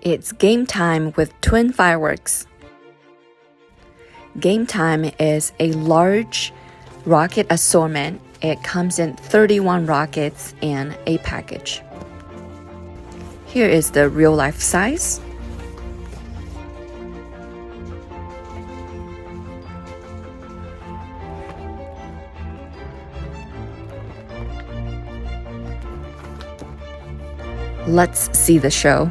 It's game time with twin fireworks. Game time is a large rocket assortment. It comes in 31 rockets and a package. Here is the real life size. Let's see the show.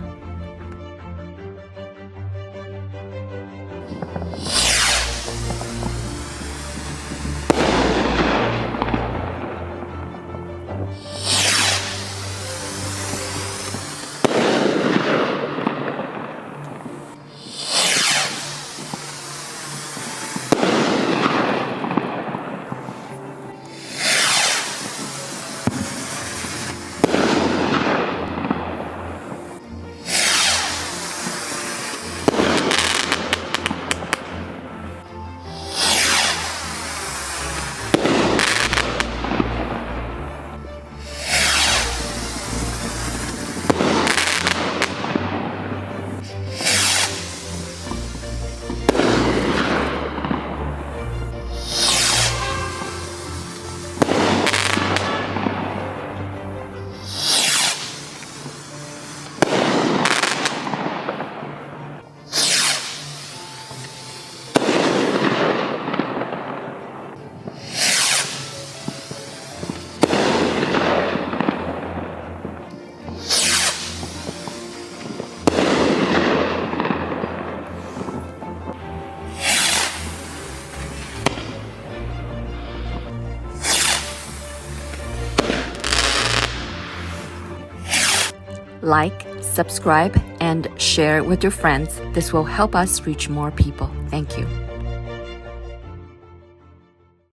Like, subscribe, and share with your friends. This will help us reach more people. Thank you.